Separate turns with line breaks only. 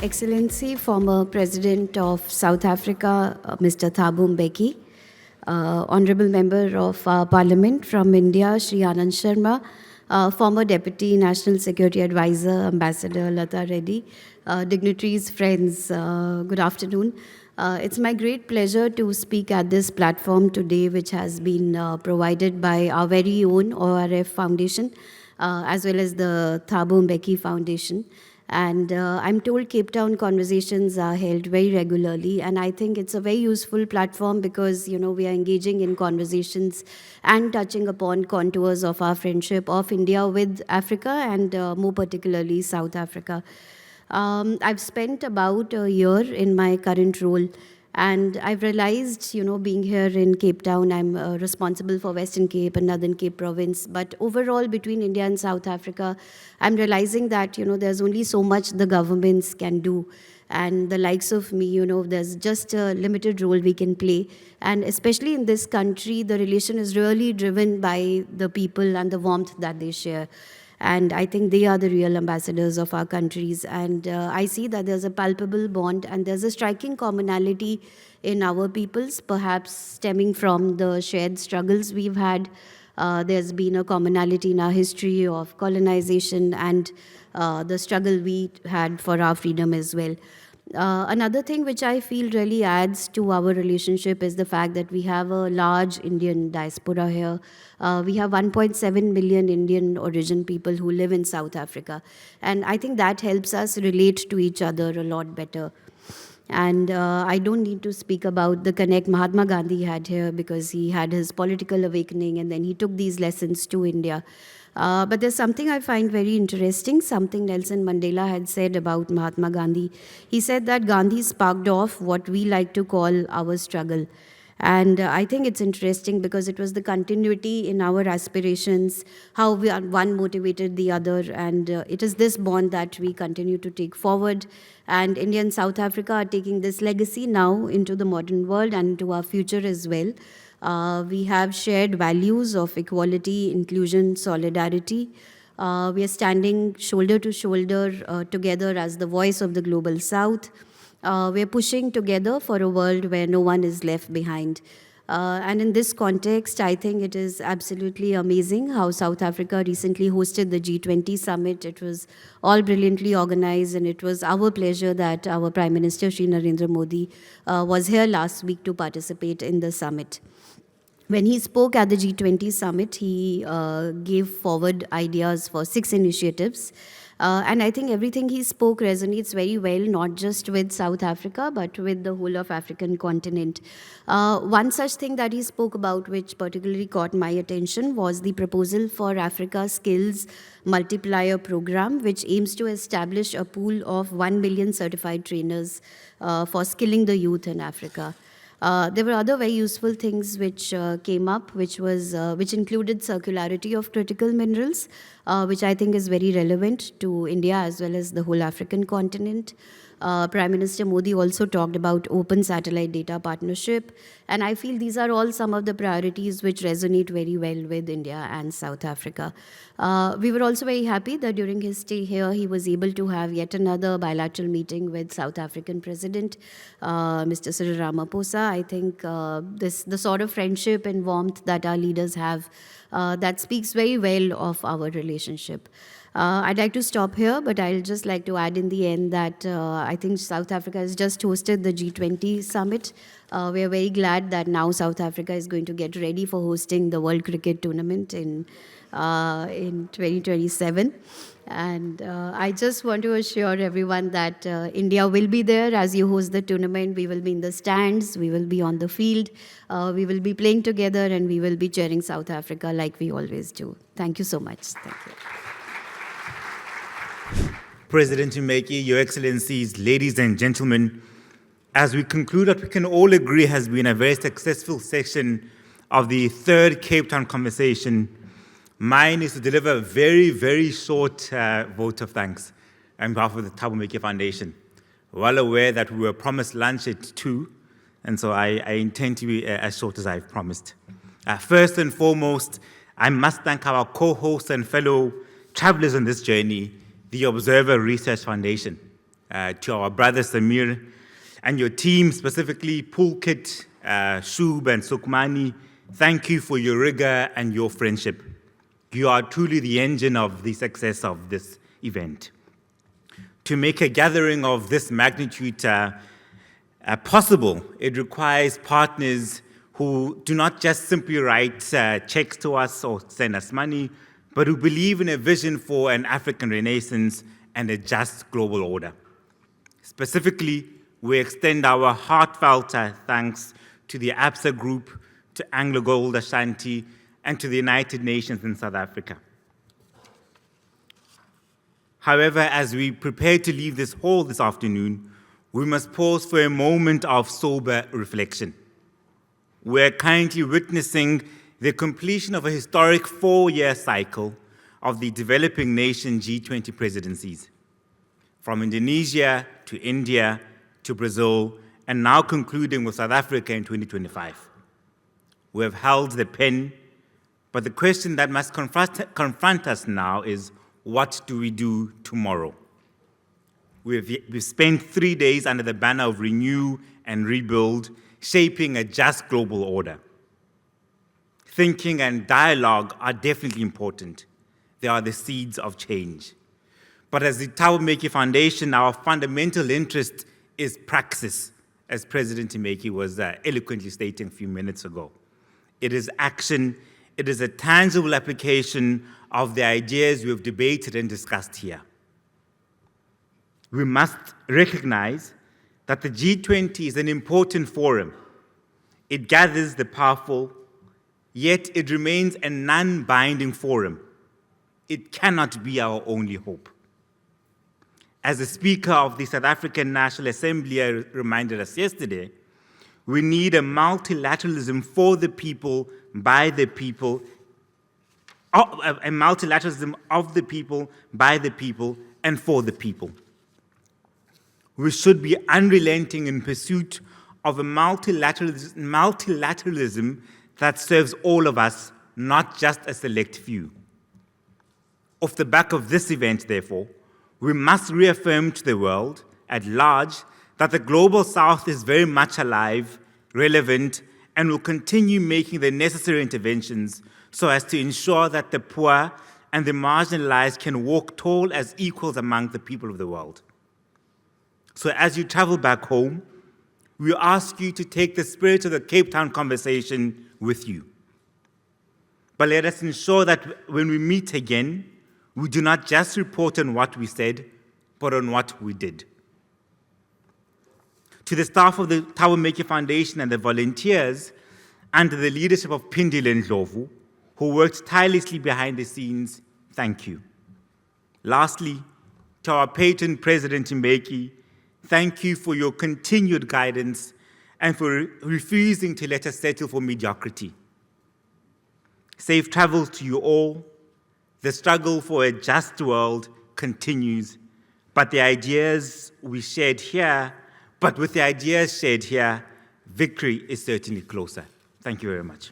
Excellency, former President of South Africa, Mr. Thabo Mbeki, Honorable Member of Parliament from India, Shri Anand Sharma, former Deputy National Security Advisor, Ambassador Lata Reddy, dignitaries, friends, good afternoon. It's my great pleasure to speak at this platform today, which has been provided by our very own ORF Foundation, as well as the Thabo Mbeki Foundation. And I'm told Cape Town conversations are held very regularly, and I think it's a very useful platform because, we are engaging in conversations and touching upon contours of our friendship of India with Africa and more particularly South Africa. I've spent about a year in my current role, and I've realized, being here in Cape Town, I'm responsible for Western Cape and Northern Cape province. But overall, between India and South Africa, I'm realizing that, there's only so much the governments can do. And the likes of me, there's just a limited role we can play. And especially in this country, the relation is really driven by the people and the warmth that they share. And I think they are the real ambassadors of our countries. And I see that there's a palpable bond and there's a striking commonality in our peoples, perhaps stemming from the shared struggles we've had. There's been a commonality in our history of colonization and the struggle we had for our freedom as well. Another thing which I feel really adds to our relationship is the fact that we have a large Indian diaspora here. We have 1.7 million Indian origin people who live in South Africa. And I think that helps us relate to each other a lot better. And I don't need to speak about the connect Mahatma Gandhi had here because he had his political awakening and then he took these lessons to India. But there's something I find very interesting, something Nelson Mandela had said about Mahatma Gandhi. He said that Gandhi sparked off what we like to call our struggle. And I think it's interesting because it was the continuity in our aspirations, how one motivated the other, and it is this bond that we continue to take forward. And India and South Africa are taking this legacy now into the modern world and into our future as well. We have shared values of equality, inclusion, solidarity. We are standing shoulder to shoulder together as the voice of the global South. We are pushing together for a world where no one is left behind. And in this context, I think it is absolutely amazing how South Africa recently hosted the G20 summit. It was all brilliantly organized, and it was our pleasure that our Prime Minister, Shri Narendra Modi, was here last week to participate in the summit. When he spoke at the G20 summit, he gave forward ideas for 6 initiatives. And I think everything he spoke resonates very well, not just with South Africa, but with the whole of African continent. One such thing that he spoke about, which particularly caught my attention, was the proposal for Africa Skills Multiplier Program, which aims to establish a pool of 1 million certified trainers for skilling the youth in Africa. There were other very useful things which came up, which included circularity of critical minerals, which I think is very relevant to India as well as the whole African continent. Prime Minister Modi also talked about open satellite data partnership, and I feel these are all some of the priorities which resonate very well with India and South Africa. We were also very happy that during his stay here, he was able to have yet another bilateral meeting with South African President, Mr. Cyril Ramaphosa. I think the sort of friendship and warmth that our leaders have, that speaks very well of our relationship. I'd like to stop here, but I'll just like to add in the end that I think South Africa has just hosted the G20 summit. We are very glad that now South Africa is going to get ready for hosting the World Cricket Tournament in 2027. And I just want to assure everyone that India will be there as you host the tournament. We will be in the stands, we will be on the field, we will be playing together, and we will be cheering South Africa like we always do. Thank you so much. Thank you.
President Mbeki, Your Excellencies, ladies and gentlemen, as we conclude what we can all agree has been a very successful session of the third Cape Town conversation, mine is to deliver a very, very short vote of thanks on behalf of the Thabo Mbeki Foundation. Well aware that we were promised lunch at 2, and so I intend to be as short as I've promised. First and foremost, I must thank our co-hosts and fellow travelers on this journey, the Observer Research Foundation. to our brother Samir and your team, specifically Pulkit, Shub, and Sukmani. Thank you for your rigor and your friendship. You are truly the engine of the success of this event. To make a gathering of this magnitude possible, it requires partners who do not just simply write checks to us or send us money, but who believe in a vision for an African renaissance and a just global order. Specifically, we extend our heartfelt thanks to the ABSA Group, to Anglo Gold Ashanti, and to the United Nations in South Africa. However, as we prepare to leave this hall this afternoon, we must pause for a moment of sober reflection. We're currently witnessing the completion of a historic 4-year cycle of the developing nation G20 presidencies, from Indonesia to India to Brazil, and now concluding with South Africa in 2025. We have held the pen, but the question that must confront us now is, what do we do tomorrow? We've spent 3 days under the banner of renew and rebuild, shaping a just global order. Thinking and dialogue are definitely important. They are the seeds of change. But as the Thabo Mbeki Foundation, our fundamental interest is praxis, as President Mbeki was eloquently stating a few minutes ago. It is action. It is a tangible application of the ideas we have debated and discussed here. We must recognize that the G20 is an important forum. It gathers the powerful, yet it remains a non-binding forum. It cannot be our only hope. As the Speaker of the South African National Assembly reminded us yesterday, we need a multilateralism for the people, by the people, a multilateralism of the people, by the people, and for the people. We should be unrelenting in pursuit of a multilateralism that serves all of us, not just a select few. Off the back of this event, therefore, we must reaffirm to the world at large that the Global South is very much alive, relevant, and will continue making the necessary interventions so as to ensure that the poor and the marginalized can walk tall as equals among the people of the world. So as you travel back home, we ask you to take the spirit of the Cape Town conversation with you. But let us ensure that when we meet again, we do not just report on what we said, but on what we did. To the staff of the Thabo Mbeki Foundation and the volunteers, under the leadership of Pindile Ndlovu, who worked tirelessly behind the scenes, thank you. Lastly, to our patron, President Mbeki, thank you for your continued guidance and for refusing to let us settle for mediocrity. Safe travels to you all. The struggle for a just world continues, but with the ideas shared here, victory is certainly closer. Thank you very much.